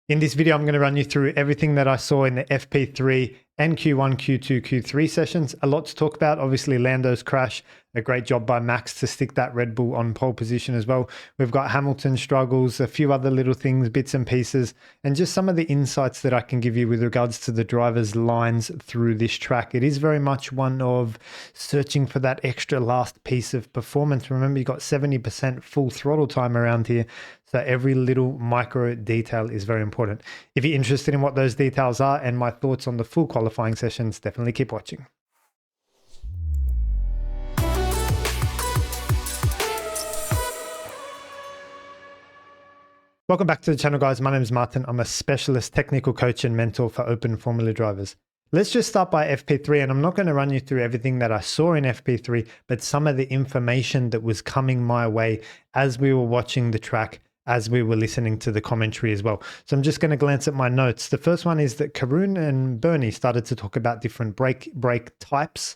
In this video, I'm going to run you through everything that I saw in the FP3 and Q1, Q2, Q3 sessions. A lot to talk about. Obviously, Lando's crash, a great job by Max to stick that Red Bull on pole position as well. We've got Hamilton's struggles, a few other little things, bits and pieces, and just some of the insights that I can give you with regards to the driver's lines through this track. It is very much one of searching for that extra last piece of performance. Remember, you got 70% full throttle time around here. So every little micro detail is very important. If you're interested in what those details are and my thoughts on the full qualifying sessions, definitely keep watching. Welcome back to the channel, guys. My name is Martin. I'm a specialist technical coach and mentor for open formula drivers. Let's just start by FP3, and I'm not going to run you through everything that I saw in FP3, but some of the information that was coming my way as we were watching the track, as we were listening to the commentary as well. So I'm just going to glance at my notes. The first one is that Karun and Bernie started to talk about different brake types,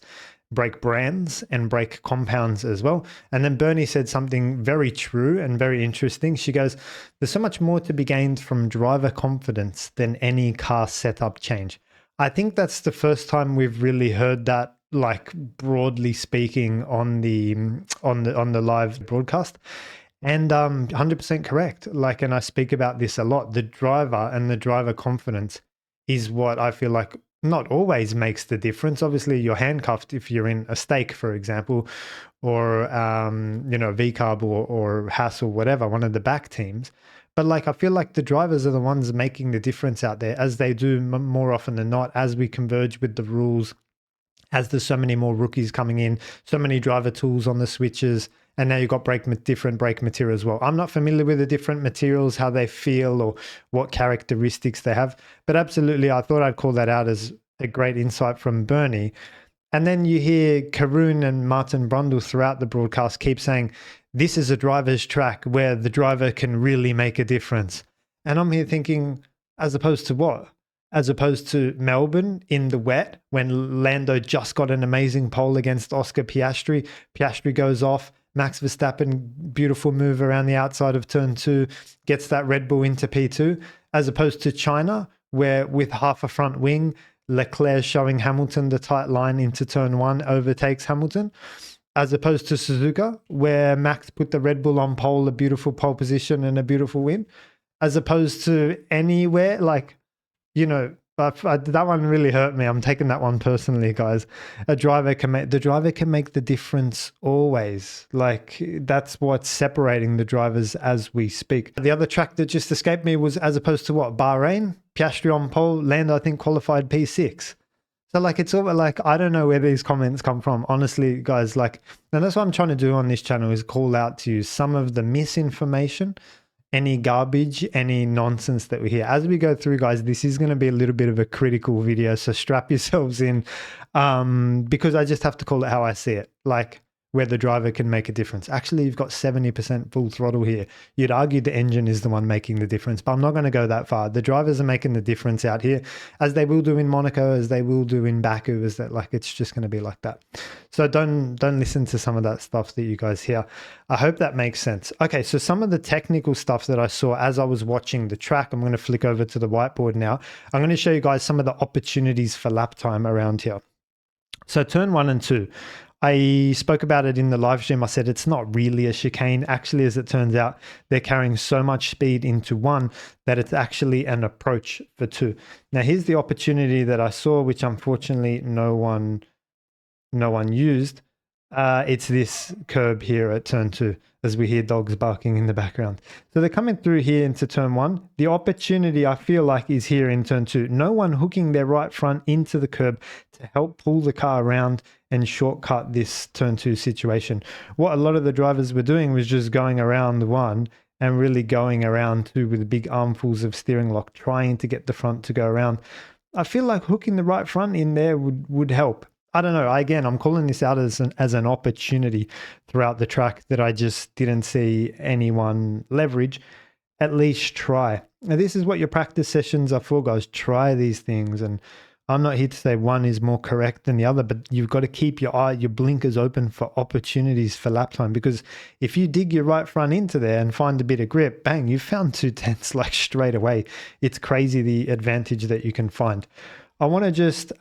brake brands, and brake compounds as well. And then Bernie said something very true and very interesting. She goes, there's so much more to be gained from driver confidence than any car setup change. I think that's the first time we've really heard that, like, broadly speaking, on the live broadcast. And 100% correct. Like, and I speak about this a lot. The driver and the driver confidence is what I feel like not always makes the difference. Obviously, you're handcuffed if you're in a stake, for example, or VCARB or Haas or whatever, one of the back teams. But like, I feel like the drivers are the ones making the difference out there, as they do more often than not, as we converge with the rules, as there's so many more rookies coming in, so many driver tools on the switches, and now you've got different brake material as well. I'm not familiar with the different materials, how they feel or what characteristics they have, but absolutely, I thought I'd call that out as a great insight from Bernie. And then you hear Karun and Martin Brundle throughout the broadcast keep saying, this is a driver's track where the driver can really make a difference. And I'm here thinking, as opposed to what? As opposed to Melbourne in the wet, when Lando just got an amazing pole against Oscar Piastri. Piastri goes off. Max Verstappen, beautiful move around the outside of turn 2, gets that Red Bull into P2, as opposed to China, where with half a front wing, Leclerc showing Hamilton the tight line into turn 1, overtakes Hamilton, as opposed to Suzuka, where Max put the Red Bull on pole, a beautiful pole position and a beautiful win, as opposed to anywhere, like, you know, that one really hurt me. I'm taking that one personally, guys. The driver can make the difference always. Like, that's what's separating the drivers as we speak. The other track that just escaped me was, as opposed to what, Bahrain, Piastri on pole, Lando I think qualified P6. So like, it's all like, I don't know where these comments come from, honestly, guys. Like, and that's what I'm trying to do on this channel, is call out to you some of the misinformation, any garbage, any nonsense that we hear. As we go through, guys, this is going to be a little bit of a critical video, so strap yourselves in, because I just have to call it how I see it, like where the driver can make a difference. Actually, you've got 70% full throttle here. You'd argue the engine is the one making the difference, but I'm not going to go that far. The drivers are making the difference out here, as they will do in Monaco, as they will do in Baku, is that, like, it's just going to be like that. So don't listen to some of that stuff that you guys hear. I hope that makes sense. Okay, so some of the technical stuff that I saw as I was watching the track, I'm going to flick over to the whiteboard now. I'm going to show you guys some of the opportunities for lap time around here. So turn 1 and 2. I spoke about it in the live stream. I said it's not really a chicane. Actually, as it turns out, they're carrying so much speed into 1 that it's actually an approach for 2. Now, here's the opportunity that I saw, which unfortunately no one used. It's this curb here at turn 2, as we hear dogs barking in the background. So they're coming through here into turn 1. The opportunity, I feel like, is here in turn 2. No one hooking their right front into the curb to help pull the car around and shortcut this turn 2 situation. What a lot of the drivers were doing was just going around 1 and really going around 2 with big armfuls of steering lock, trying to get the front to go around. I feel like hooking the right front in there would help. I don't know. Again, I'm calling this out as an opportunity throughout the track that I just didn't see anyone leverage. At least try. Now, this is what your practice sessions are for, guys. Try these things. And I'm not here to say one is more correct than the other, but you've got to keep your blinkers open for opportunities for lap time, because if you dig your right front into there and find a bit of grip, bang, you've found 2/10 like straight away. It's crazy the advantage that you can find. I want to just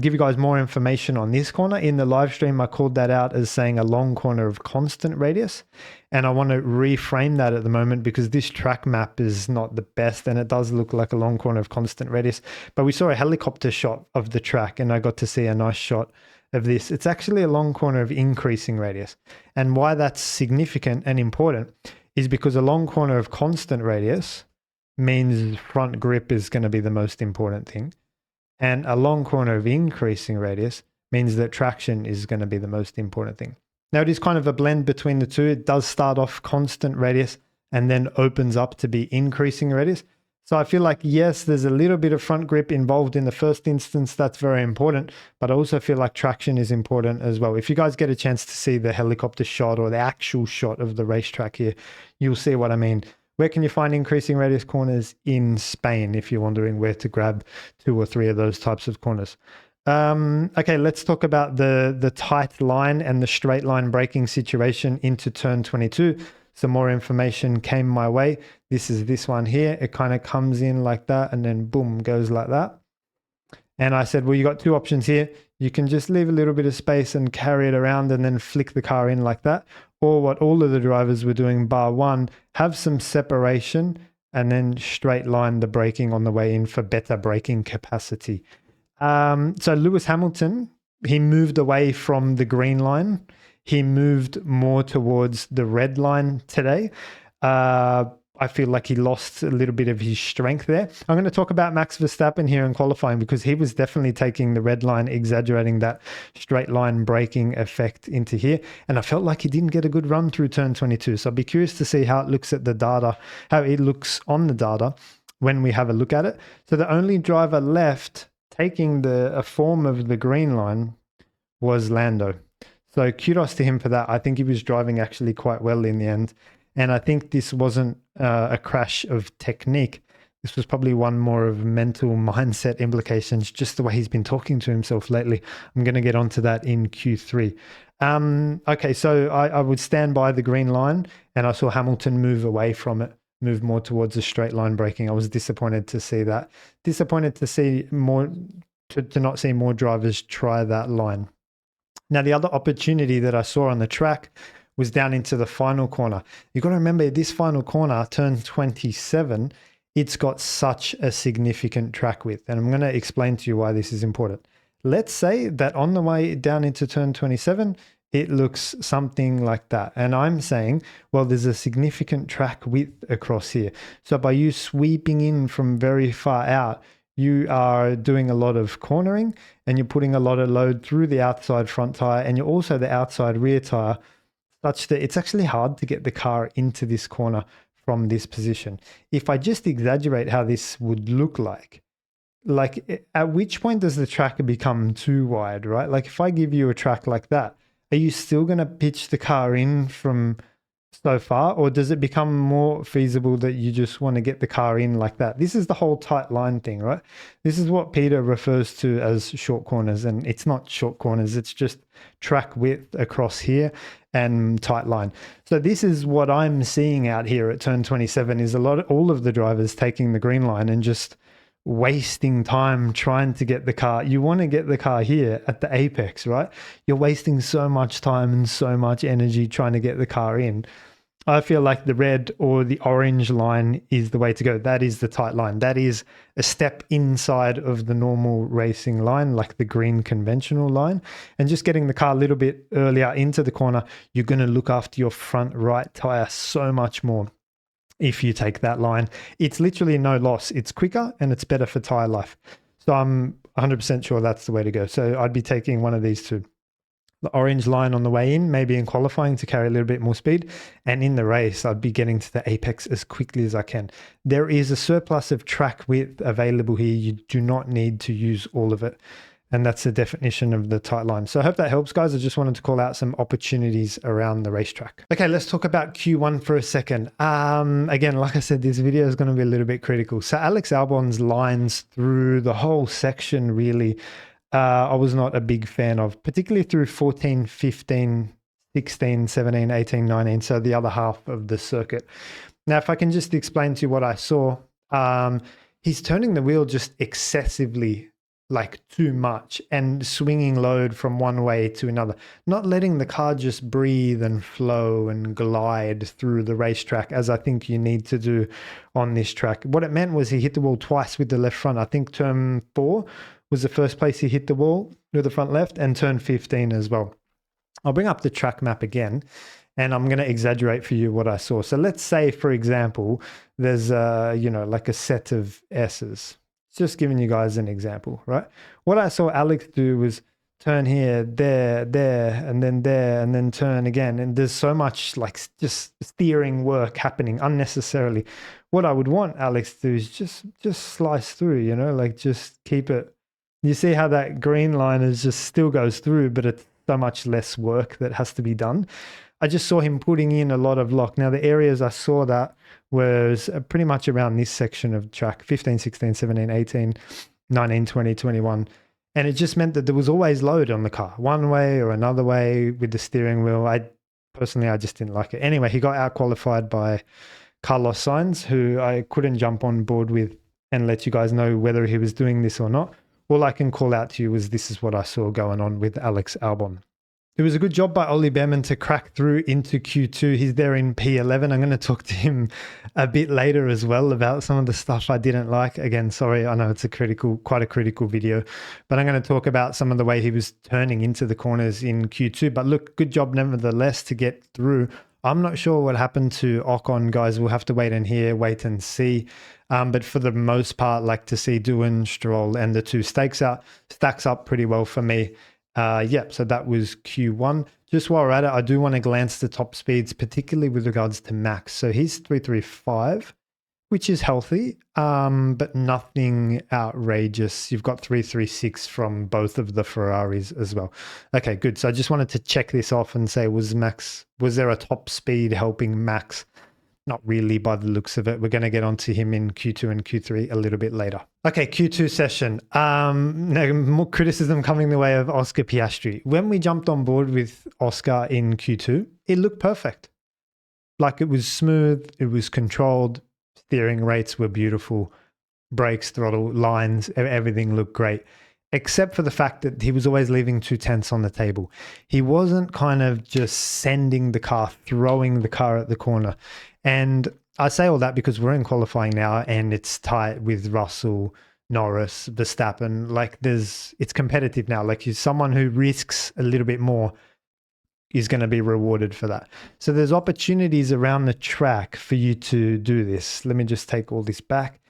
give you guys more information on this corner. In the live stream, I called that out as saying a long corner of constant radius. And I want to reframe that at the moment because this track map is not the best and it does look like a long corner of constant radius. But we saw a helicopter shot of the track and I got to see a nice shot of this. It's actually a long corner of increasing radius. And why that's significant and important is because a long corner of constant radius means front grip is going to be the most important thing. And a long corner of increasing radius means that traction is going to be the most important thing. Now, it is kind of a blend between the two. It does start off constant radius and then opens up to be increasing radius. So I feel like, yes, there's a little bit of front grip involved in the first instance. That's very important. But I also feel like traction is important as well. If you guys get a chance to see the helicopter shot or the actual shot of the racetrack here, you'll see what I mean. Where can you find increasing radius corners? In Spain, if you're wondering where to grab 2 or 3 of those types of corners. Okay, let's talk about the tight line and the straight line braking situation into turn 22. Some more information came my way. This is this one here. It kind of comes in like that and then boom, goes like that. And I said, well, you got 2 options here. You can just leave a little bit of space and carry it around and then flick the car in like that. Or what all of the drivers were doing, bar one, have some separation and then straight line the braking on the way in for better braking capacity. So Lewis Hamilton, he moved away from the green line. He moved more towards the red line today. I feel like he lost a little bit of his strength there. I'm going to talk about Max Verstappen here in qualifying because he was definitely taking the red line, exaggerating that straight line braking effect into here. And I felt like he didn't get a good run through turn 22. So I'll be curious to see how it looks at the data, how it looks on the data when we have a look at it. So the only driver left taking a form of the green line was Lando. So kudos to him for that. I think he was driving actually quite well in the end. And I think this wasn't a crash of technique. This was probably one more of mental mindset implications, just the way he's been talking to himself lately. I'm going to get onto that in Q3. Okay, so I would stand by the green line and I saw Hamilton move away from it, move more towards the straight line braking. I was disappointed to see that. Disappointed to see more, to not see more drivers try that line. Now, the other opportunity that I saw on the track was down into the final corner. You've got to remember this final corner, turn 27, it's got such a significant track width. And I'm going to explain to you why this is important. Let's say that on the way down into turn 27, it looks something like that. And I'm saying, well, there's a significant track width across here. So by you sweeping in from very far out, you are doing a lot of cornering and you're putting a lot of load through the outside front tire and you're also the outside rear tire, such that it's actually hard to get the car into this corner from this position. If I just exaggerate how this would look like at which point does the track become too wide, right? Like if I give you a track like that, are you still going to pitch the car in from so far, or does it become more feasible that you just want to get the car in like that? This is the whole tight line thing, right? This is what Peter refers to as short corners, and it's not short corners, it's just track width across here and tight line. So this is what I'm seeing out here at turn 27 is all of the drivers taking the green line and just wasting time trying to get the car. You want to get the car here at the apex, right? You're wasting so much time and so much energy trying to get the car in. I feel like the red or the orange line is the way to go. That is the tight line. That is a step inside of the normal racing line, like the green conventional line. And just getting the car a little bit earlier into the corner, you're going to look after your front right tire so much more. If you take that line, it's literally no loss. It's quicker and it's better for tire life. So I'm 100% sure that's the way to go. So I'd be taking one of these two. The orange line on the way in, maybe in qualifying to carry a little bit more speed. And in the race, I'd be getting to the apex as quickly as I can. There is a surplus of track width available here. You do not need to use all of it. And that's the definition of the tight line. So I hope that helps, guys. I just wanted to call out some opportunities around the racetrack. Okay, let's talk about Q1 for a second. Again, like I said, this video is going to be a little bit critical. So Alex Albon's lines through the whole section, really, I was not a big fan of, particularly through 14, 15, 16, 17, 18, 19, so the other half of the circuit. Now, if I can just explain to you what I saw, he's turning the wheel just excessively, like too much, and swinging load from one way to another, not letting the car just breathe and flow and glide through the racetrack as I think you need to do on this track. What it meant was he hit the wall twice with the left front. I think turn 4 was the first place he hit the wall with the front left, and turn 15 as well. I'll bring up the track map again, and I'm going to exaggerate for you what I saw. So let's say, for example, there's like a set of S's. Just giving you guys an example, right? What I saw Alex do was turn here, there, and then turn again. And there's so much like just steering work happening unnecessarily. What I would want Alex to do is just slice through, like just keep it. You see how that green line is just still goes through, but it's so much less work that has to be done. I just saw him putting in a lot of lock. Now, the areas I saw that was pretty much around this section of track, 15, 16, 17, 18, 19, 20, 21. And it just meant that there was always load on the car, one way or another way with the steering wheel. I just didn't like it. Anyway, he got out-qualified by Carlos Sainz, who I couldn't jump on board with and let you guys know whether he was doing this or not. All I can call out to you was this is what I saw going on with Alex Albon. It was a good job by Ollie Bearman to crack through into Q2. He's there in P11. I'm going to talk to him a bit later as well about some of the stuff I didn't like. Again, sorry, I know it's quite a critical video, but I'm going to talk about some of the way he was turning into the corners in Q2. But look, good job nevertheless to get through. I'm not sure what happened to Ocon, guys. We'll have to wait and see. But for the most part, like to see Doohan, Stroll, and the two stacks up pretty well for me. So that was Q1. Just while we're at it, I do want to glance the top speeds, particularly with regards to Max. So he's 335, which is healthy, but nothing outrageous. You've got 336 from both of the Ferraris as well. Okay, good. So I just wanted to check this off and say, was there a top speed helping Max? Not really by the looks of it. We're going to get onto him in Q2 and Q3 a little bit later. Okay, Q2 session. Now more criticism coming the way of Oscar Piastri. When we jumped on board with Oscar in Q2, it looked perfect. Like it was smooth, it was controlled, steering rates were beautiful, brakes, throttle, lines, everything looked great. Except for the fact that he was always leaving 2/10 on the table. He wasn't kind of just sending the car, throwing the car at the corner. And I say all that because we're in qualifying now and it's tight with Russell, Norris, Verstappen. Like it's competitive now. Like someone who risks a little bit more is going to be rewarded for that. So there's opportunities around the track for you to do this. Let me just take all this back.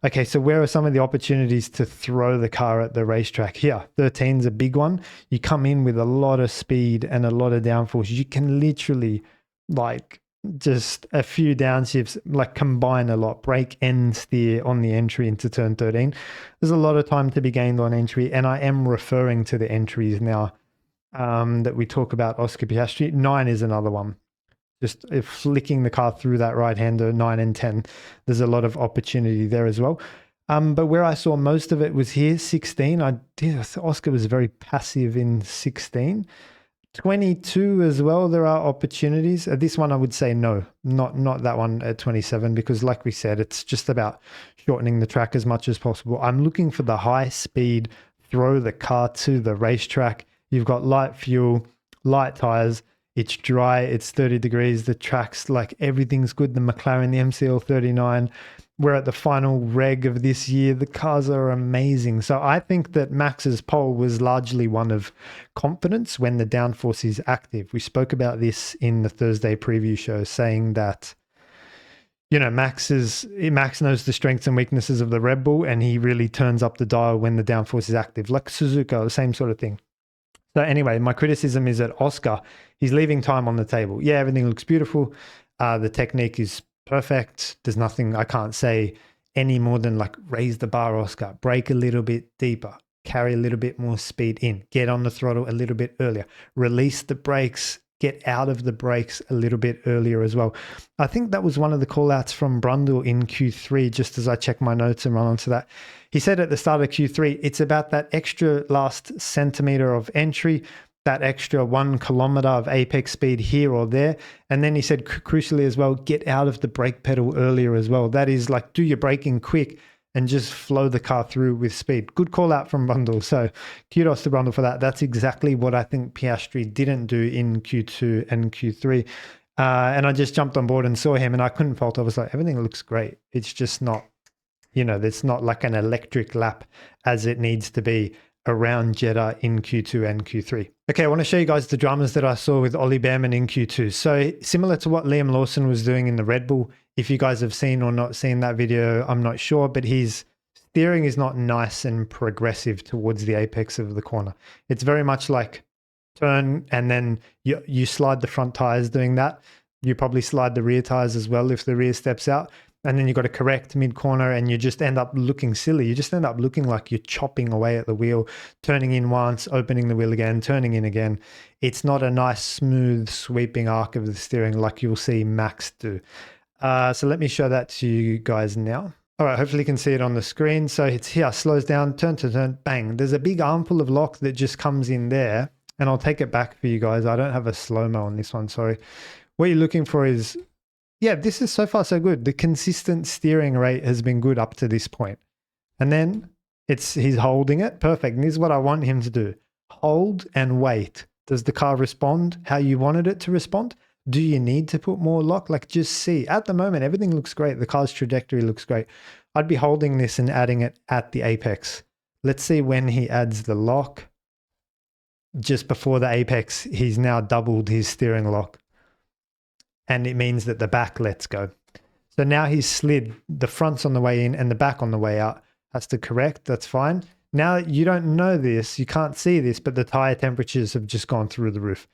Okay, so where are some of the opportunities to throw the car at the racetrack? Here, 13's a big one. You come in with a lot of speed and a lot of downforce. You can literally, like, just a few downshifts, like combine a lot, brake and steer on the entry into turn 13. There's a lot of time to be gained on entry, and I am referring to the entries now that we talk about Oscar Piastri. 9 is another one. Just flicking the car through that right-hander, 9 and 10. There's a lot of opportunity there as well. But where I saw most of it was here, 16. Oscar was very passive in 16. 22 as well, there are opportunities. This one I would say no, not that one at 27, because like we said, it's just about shortening the track as much as possible. I'm looking for the high speed, throw the car to the racetrack. You've got light fuel, light tires. It's dry, it's 30 degrees, the track's like everything's good. The McLaren, the MCL 39, we're at the final reg of this year. The cars are amazing. So I think that Max's pole was largely one of confidence when the downforce is active. We spoke about this in the Thursday preview show, saying that, Max knows the strengths and weaknesses of the Red Bull, and he really turns up the dial when the downforce is active, like Suzuka, the same sort of thing. So anyway, my criticism is that Oscar, he's leaving time on the table. Yeah, everything looks beautiful. The technique is perfect. There's nothing I can't say any more than like raise the bar, Oscar, brake a little bit deeper, carry a little bit more speed in, get on the throttle a little bit earlier, release the brakes, get out of the brakes a little bit earlier as well. I think that was one of the call outs from Brundle in Q3, just as I check my notes and run onto that. He said at the start of Q3, it's about that extra last centimeter of entry, that extra 1 kilometer of apex speed here or there. And then he said, crucially as well, get out of the brake pedal earlier as well. That is like, do your braking quick and just flow the car through with speed. Good call out from Brundle. So kudos to Brundle for that. That's exactly what I think Piastri didn't do in Q2 and Q3. And I just jumped on board and saw him and I couldn't fault. I was like, everything looks great. It's just not, it's not like an electric lap as it needs to be around Jeddah in Q2 and Q3. Okay, I want to show you guys the dramas that I saw with Ollie Bearman in Q2. So similar to what Liam Lawson was doing in the Red Bull, if you guys have seen or not seen that video, I'm not sure, but his steering is not nice and progressive towards the apex of the corner. It's very much like turn and then you slide the front tires doing that. You probably slide the rear tires as well if the rear steps out. And then you've got to correct mid-corner and you just end up looking silly. You just end up looking like you're chopping away at the wheel, turning in once, opening the wheel again, turning in again. It's not a nice, smooth, sweeping arc of the steering like you'll see Max do. So let me show that to you guys now. All right, hopefully you can see it on the screen. So it's here, slows down, turn to turn, bang. There's a big armful of lock that just comes in there. And I'll take it back for you guys. I don't have a slow-mo on this one, sorry. What you're looking for is, yeah, this is so far so good. The consistent steering rate has been good up to this point. And then he's holding it. Perfect. And this is what I want him to do. Hold and wait. Does the car respond how you wanted it to respond? Do you need to put more lock? Like just see. At the moment, everything looks great. The car's trajectory looks great. I'd be holding this and adding it at the apex. Let's see when he adds the lock. Just before the apex, he's now doubled his steering lock. And it means that the back lets go. So now he's slid the front's on the way in and the back on the way out. That's the correct, that's fine. Now you don't know this, you can't see this, but the tire temperatures have just gone through the roof.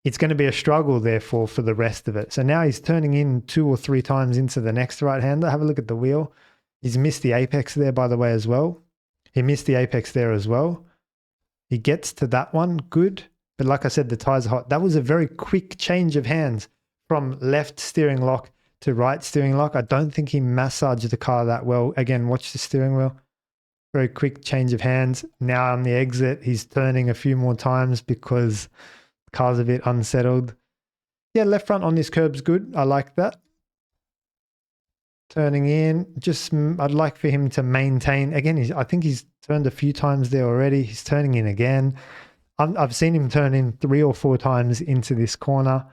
It's going to be a struggle therefore for the rest of it. So now he's turning in 2 or 3 times into the next right-hander. Have a look at the wheel. He's missed the apex there, by the way, as well. He missed the apex there as well. He gets to that one, good. But like I said, the tires are hot. That was a very quick change of hands from left steering lock to right steering lock. I don't think he massaged the car that well. Again, watch the steering wheel. Very quick change of hands. Now on the exit, he's turning a few more times because the car's a bit unsettled. Yeah, left front on this curb's good. I like that. Turning in. Just, I'd like for him to maintain. Again, I think he's turned a few times there already. He's turning in again. I've seen him turn in 3 or 4 times into this corner.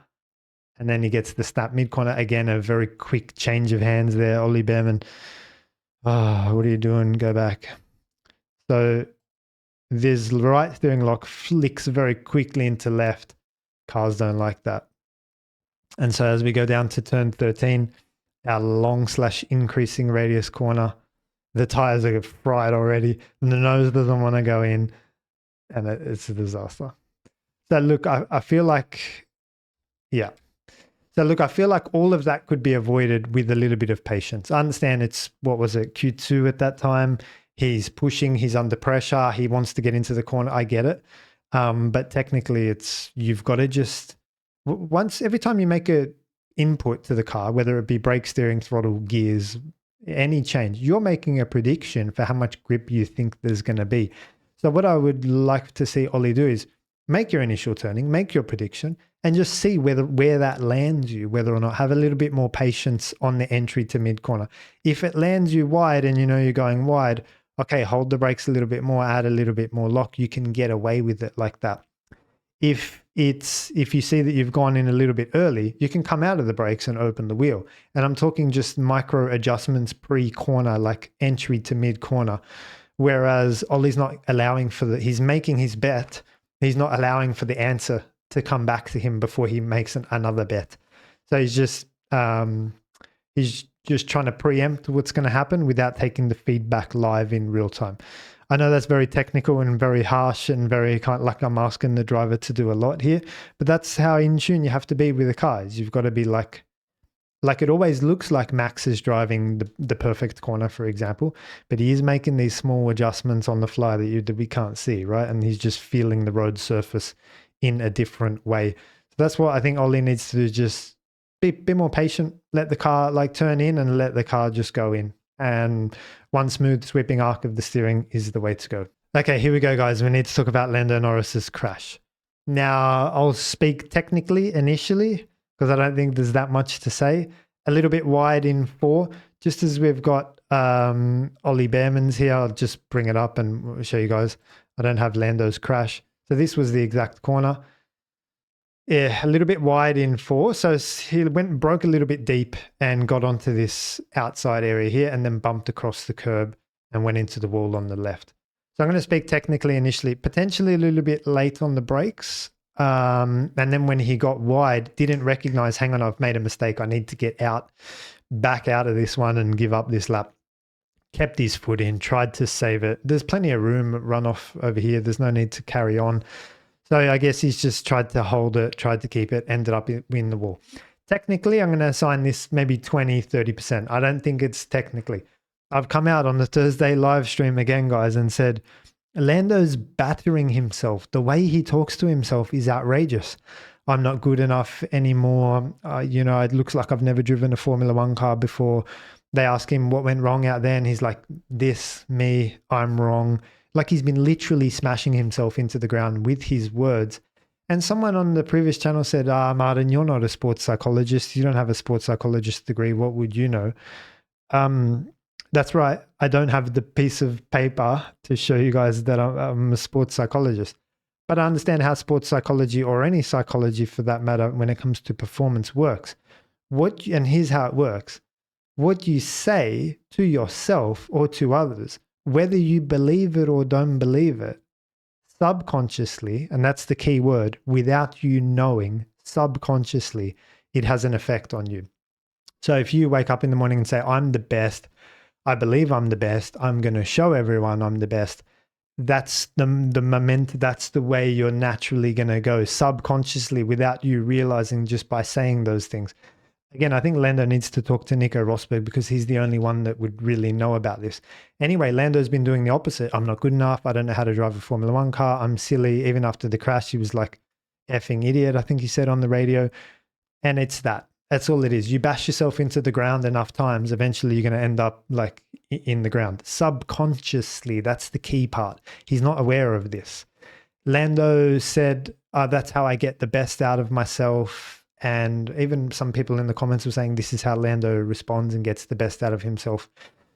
And then he gets the snap mid-corner. Again, a very quick change of hands there. Ollie Bearman. Oh, what are you doing? Go back. So this right steering lock flicks very quickly into left. Cars don't like that. And so as we go down to turn 13, our long/increasing radius corner, the tires are fried already. And the nose doesn't want to go in. And it's a disaster. So look, I feel like, yeah. So look, I feel like all of that could be avoided with a little bit of patience. I understand it's, what was it, Q2 at that time. He's pushing, he's under pressure, he wants to get into the corner. I get it. But technically you've got to just, every time you make a input to the car, whether it be brake, steering, throttle, gears, any change, you're making a prediction for how much grip you think there's going to be. So what I would like to see Ollie do is make your initial turning, make your prediction, and just see where that lands you, whether or not. Have a little bit more patience on the entry to mid-corner. If it lands you wide and you know you're going wide, okay, hold the brakes a little bit more, add a little bit more lock. You can get away with it like that. If you see that you've gone in a little bit early, you can come out of the brakes and open the wheel. And I'm talking just micro adjustments pre-corner, like entry to mid-corner. Whereas Ollie's not allowing he's making his bet. He's not allowing for the answer to come back to him before he makes another bet. So he's just trying to preempt what's going to happen without taking the feedback live in real time. I know that's very technical and very harsh and very kind of like I'm asking the driver to do a lot here, but that's how in tune you have to be with the cars. You've got to be like, Like it always looks like Max is driving the perfect corner, for example, but he is making these small adjustments on the fly that we can't see, right? And he's just feeling the road surface in a different way. So that's what I think Ollie needs to do, just be a bit more patient, let the car like turn in and let the car just go in. And one smooth sweeping arc of the steering is the way to go. Okay, here we go, guys. We need to talk about Lando Norris's crash. Now, I'll speak technically initially because I don't think there's that much to say. A little bit wide in 4, just as we've got Ollie Bearman's here. I'll just bring it up and show you guys. I don't have Lando's crash. So this was the exact corner. Yeah, a little bit wide in 4. So he went and broke a little bit deep and got onto this outside area here and then bumped across the curb and went into the wall on the left. So I'm going to speak technically initially, potentially a little bit late on the brakes. And then when he got wide, didn't recognize, hang on, I've made a mistake. I need to get back out of this one and give up this lap. Kept his foot in, tried to save it. There's plenty of room, runoff over here. There's no need to carry on. So I guess he's just tried to hold it, tried to keep it, ended up in the wall. Technically, I'm going to assign this maybe 20, 30%. I don't think it's technically. I've come out on the Thursday live stream again, guys, and said, Lando's battering himself. The way he talks to himself is outrageous. I'm not good enough anymore. It looks like I've never driven a Formula One car before. They ask him what went wrong out there, and he's like, this, me, I'm wrong. Like he's been literally smashing himself into the ground with his words. And someone on the previous channel said, Martin, you're not a sports psychologist. You don't have a sports psychologist degree. What would you know? That's right. I don't have the piece of paper to show you guys that I'm a sports psychologist. But I understand how sports psychology, or any psychology for that matter, when it comes to performance works. And here's how it works. What you say to yourself or to others, whether you believe it or don't believe it, subconsciously, and that's the key word, without you knowing, subconsciously, it has an effect on you. So if you wake up in the morning and say, I'm the best, I believe I'm the best, I'm going to show everyone I'm the best, that's the moment, that's the way you're naturally going to go, subconsciously, without you realizing, just by saying those things. Again, I think Lando needs to talk to Nico Rosberg because he's the only one that would really know about this. Anyway, Lando's been doing the opposite. I'm not good enough. I don't know how to drive a Formula One car. I'm silly. Even after the crash, he was like, effing idiot, I think he said on the radio. And it's that. That's all it is. You bash yourself into the ground enough times, eventually you're going to end up like in the ground. Subconsciously, that's the key part. He's not aware of this. Lando said, that's how I get the best out of myself. And even some people in the comments were saying this is how Lando responds and gets the best out of himself.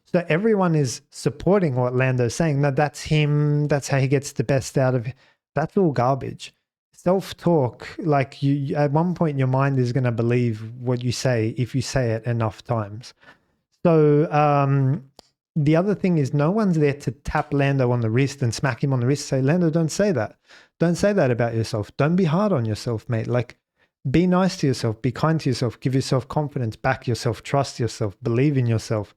So everyone is supporting what Lando's saying. That's him. That's how he gets the best out of it. That's all garbage. Self-talk, like you, at one point your mind is going to believe what you say if you say it enough times. So the other thing is no one's there to tap Lando on the wrist and smack him on the wrist, say, Lando, don't say that. Don't say that about yourself. Don't be hard on yourself, mate. Like, be nice to yourself, be kind to yourself, give yourself confidence, back yourself, trust yourself, believe in yourself.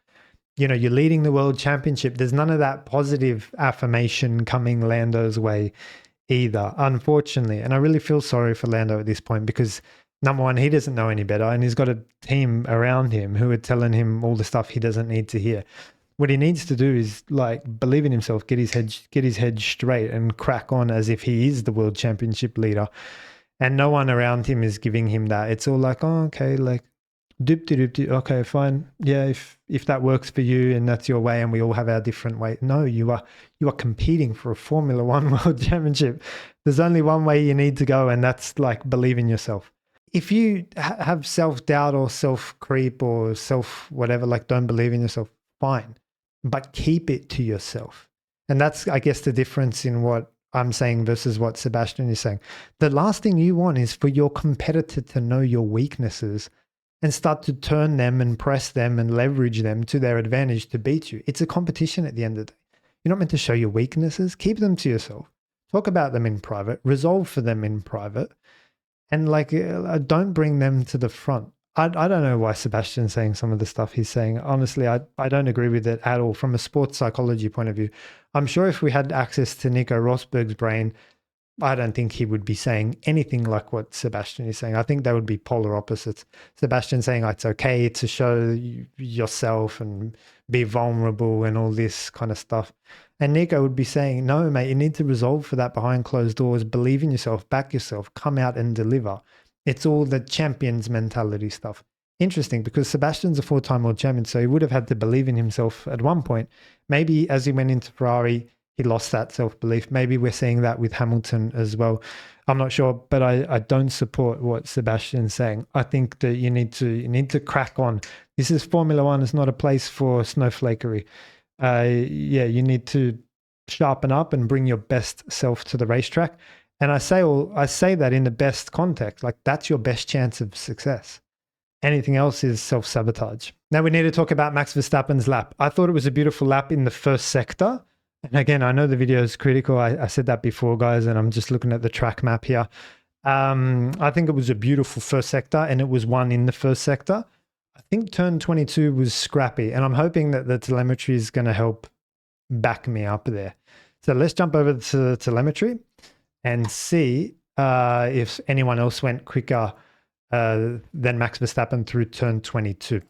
You're leading the world championship. There's none of that positive affirmation coming Lando's way either, unfortunately. And I really feel sorry for Lando at this point because, number one, he doesn't know any better and he's got a team around him who are telling him all the stuff he doesn't need to hear. What he needs to do is like believe in himself, get his head straight and crack on as if he is the world championship leader. And no one around him is giving him that. It's all like, oh, okay, like, doop-de-doop-de, okay, fine. Yeah, if that works for you and that's your way and we all have our different way. No, you are competing for a Formula One World Championship. There's only one way you need to go, and that's like believe in yourself. If you have self-doubt or self-creep or self-whatever, like don't believe in yourself, fine. But keep it to yourself. And that's, I guess, the difference in what I'm saying versus what Sebastian is saying. The last thing you want is for your competitor to know your weaknesses and start to turn them and press them and leverage them to their advantage to beat you. It's a competition at the end of the day. You're not meant to show your weaknesses. Keep them to yourself. Talk about them in private. Resolve for them in private. And like, don't bring them to the front. I don't know why Sebastian's saying some of the stuff he's saying. Honestly, I don't agree with it at all from a sports psychology point of view. I'm sure if we had access to Nico Rosberg's brain, I don't think he would be saying anything like what Sebastian is saying. I think they would be polar opposites. Sebastian saying, oh, it's okay to show yourself and be vulnerable and all this kind of stuff. And Nico would be saying, no, mate, you need to resolve for that behind closed doors, believe in yourself, back yourself, come out and deliver. It's all the champions mentality stuff. Interesting, because Sebastian's a 4-time world champion, so he would have had to believe in himself at one point. Maybe as he went into Ferrari, he lost that self-belief. Maybe we're seeing that with Hamilton as well. I'm not sure, but I don't support what Sebastian's saying. I think that you need to crack on. This is Formula One. It's not a place for snowflakery. You need to sharpen up and bring your best self to the racetrack. And I say that in the best context. Like, that's your best chance of success. Anything else is self-sabotage. Now we need to talk about Max Verstappen's lap. I thought it was a beautiful lap in the first sector. And again, I know the video is critical. I said that before, guys, and I'm just looking at the track map here. I think it was a beautiful first sector, and it was won in the first sector. I think turn 22 was scrappy, and I'm hoping that the telemetry is going to help back me up there. So let's jump over to the telemetry and see if anyone else went quicker than Max Verstappen through turn 22.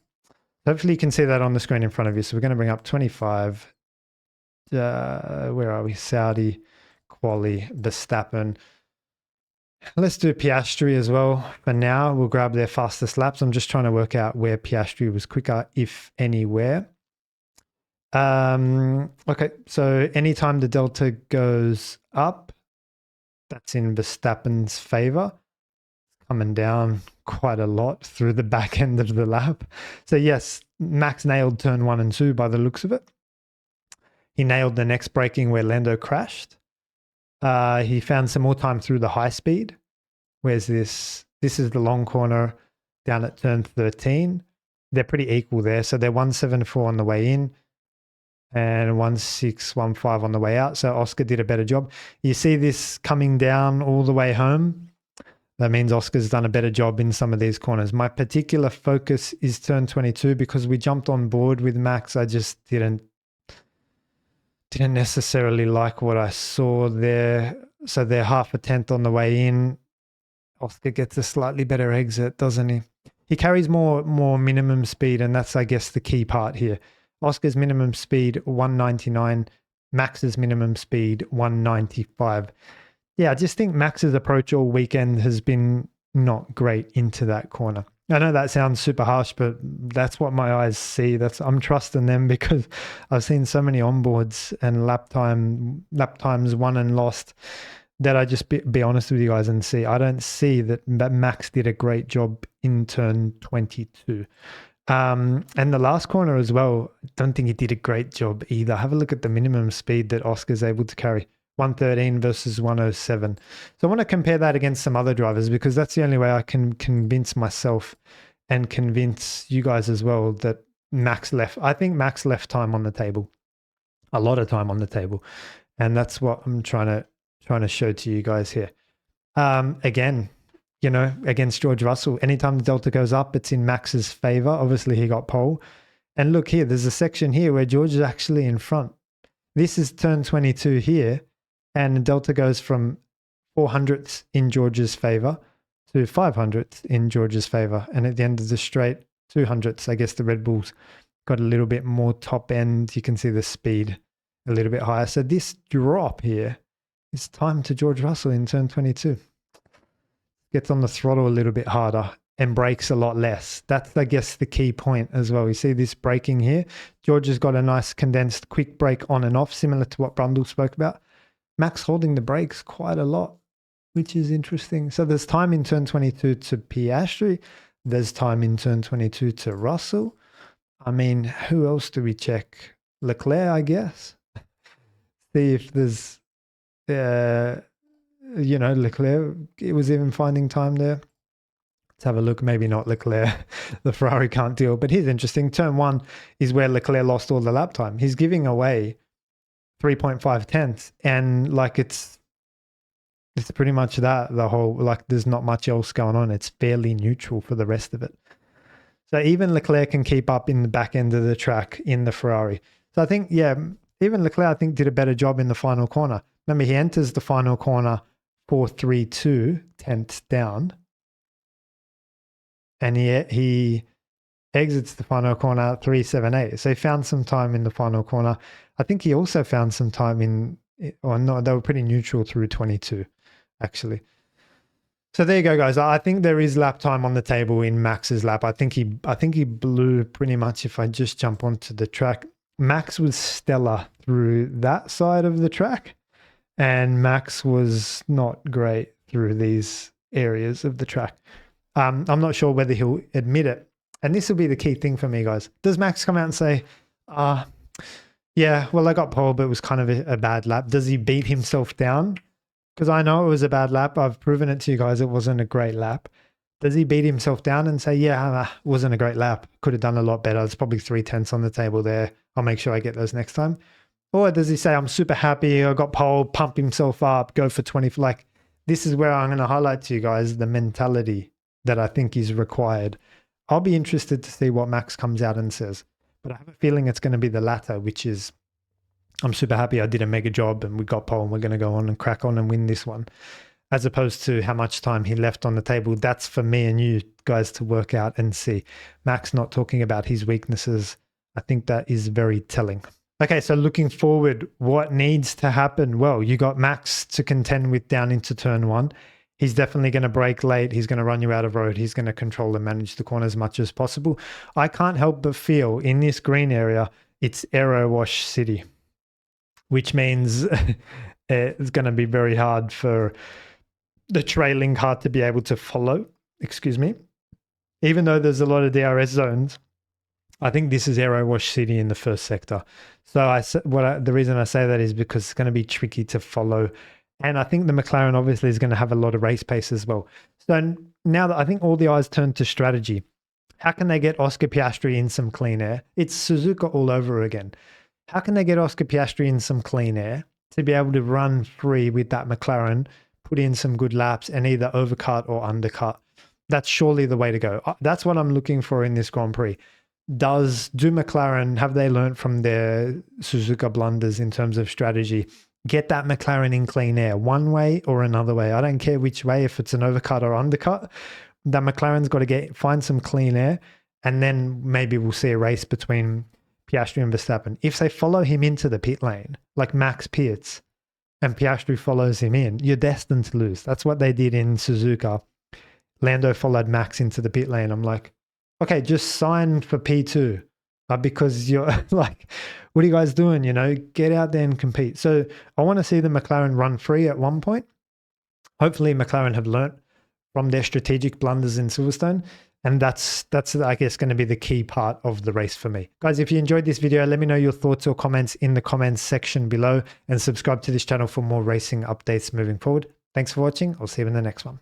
Hopefully you can see that on the screen in front of you. So we're going to bring up 25. Where are we? Saudi, Quali, Verstappen. Let's do Piastri as well. For now, we'll grab their fastest laps. I'm just trying to work out where Piastri was quicker, if anywhere. Okay, so anytime the delta goes up, that's in Verstappen's favor. Coming down quite a lot through the back end of the lap. So yes, Max nailed turn 1 and 2 by the looks of it. He nailed the next braking where Lando crashed. He found some more time through the high speed. Where's this? This is the long corner down at turn 13. They're pretty equal there. So they're 174 on the way in and 1615 on the way out. So Oscar did a better job. You see this coming down all the way home. That means Oscar's done a better job in some of these corners. My particular focus is turn 22 because we jumped on board with Max. I just didn't necessarily like what I saw there. So they're half a tenth on the way in. Oscar gets a slightly better exit, doesn't he? He carries more minimum speed, and that's, I guess, the key part here. Oscar's minimum speed, 199. Max's minimum speed, 195. Yeah, I just think Max's approach all weekend has been not great into that corner. I know that sounds super harsh, but that's what my eyes see. I'm trusting them because I've seen so many onboards and lap times won and lost that I just be honest with you guys and see. I don't see that Max did a great job in turn 22. And the last corner as well, I don't think he did a great job either. Have a look at the minimum speed that Oscar's able to carry. 113 versus 107. So I want to compare that against some other drivers because that's the only way I can convince myself and convince you guys as well that Max left. I think Max left time on the table, a lot of time on the table, and that's what I'm trying to show to you guys here. Again, you know, against George Russell, anytime the delta goes up, it's in Max's favor. Obviously, he got pole, and look here. There's a section here where George is actually in front. This is turn 22 here. And the delta goes from 400ths in George's favor to 500ths in George's favor. And at the end of the straight, 200ths, I guess the Red Bulls got a little bit more top end. You can see the speed a little bit higher. So this drop here is time to George Russell in turn 22. Gets on the throttle a little bit harder and brakes a lot less. That's, I guess, the key point as well. You see this braking here. George has got a nice condensed quick brake on and off, similar to what Brundle spoke about. Max holding the brakes quite a lot, which is interesting. So there's time in turn 22 to Piastri. There's time in turn 22 to Russell. I mean, who else do we check? Leclerc, I guess. See if there's, Leclerc, it was even finding time there. Let's have a look. Maybe not Leclerc. The Ferrari can't deal. But here's interesting. Turn 1 is where Leclerc lost all the lap time. He's giving away 3.5 tenths, and like it's pretty much that, the whole, like there's not much else going on. It's fairly neutral for the rest of it. So even Leclerc can keep up in the back end of the track in the Ferrari. So I think, yeah, even Leclerc, I think, did a better job in the final corner. Remember, he enters the final corner 4.32 tenths down. And he exits the final corner at 3.78. So he found some time in the final corner. I think he also found some time or no, they were pretty neutral through 22, actually. So there you go, guys. I think there is lap time on the table in Max's lap. I think he blew pretty much. If I just jump onto the track, Max was stellar through that side of the track, and Max was not great through these areas of the track. I'm not sure whether he'll admit it. And this will be the key thing for me, guys. Does Max come out and say, yeah, well, I got pole, but it was kind of a bad lap? Does he beat himself down? Because I know it was a bad lap. I've proven it to you guys. It wasn't a great lap. Does he beat himself down and say, yeah, it wasn't a great lap. Could have done a lot better. There's probably 3 tenths on the table there. I'll make sure I get those next time. Or does he say, I'm super happy, I got pole, pump himself up, go for 20. Like, this is where I'm going to highlight to you guys the mentality that I think is required. I'll be interested to see what Max comes out and says. But I have a feeling it's going to be the latter, which is, I'm super happy I did a mega job and we got pole and we're going to go on and crack on and win this one. As opposed to how much time he left on the table. That's for me and you guys to work out and see. Max not talking about his weaknesses. I think that is very telling. Okay, so looking forward, what needs to happen? Well, you got Max to contend with down into turn 1. He's definitely going to brake late. He's going to run you out of road. He's going to control and manage the corner as much as possible. I can't help but feel in this green area, it's aero wash city, which means it's going to be very hard for the trailing car to be able to follow. Excuse me. Even though there's a lot of DRS zones, I think this is aero wash city in the first sector. So the reason I say that is because it's going to be tricky to follow. And I think the McLaren obviously is going to have a lot of race pace as well. So now that I think all the eyes turn to strategy, how can they get Oscar Piastri in some clean air? It's Suzuka all over again. How can they get Oscar Piastri in some clean air to be able to run free with that McLaren, put in some good laps and either overcut or undercut? That's surely the way to go. That's what I'm looking for in this Grand Prix. Do McLaren, have they learned from their Suzuka blunders in terms of strategy? Get that McLaren in clean air one way or another way. I don't care which way, if it's an overcut or undercut. That McLaren's got to find some clean air, and then maybe we'll see a race between Piastri and Verstappen. If they follow him into the pit lane, like Max pits, and Piastri follows him in, you're destined to lose. That's what they did in Suzuka. Lando followed Max into the pit lane. I'm like, okay, just sign for P2 because you're like, what are you guys doing? Get out there and compete. So I want to see the McLaren run free at one point. Hopefully McLaren have learnt from their strategic blunders in Silverstone. And that's I guess, going to be the key part of the race for me. Guys, if you enjoyed this video, let me know your thoughts or comments in the comments section below, and subscribe to this channel for more racing updates moving forward. Thanks for watching. I'll see you in the next one.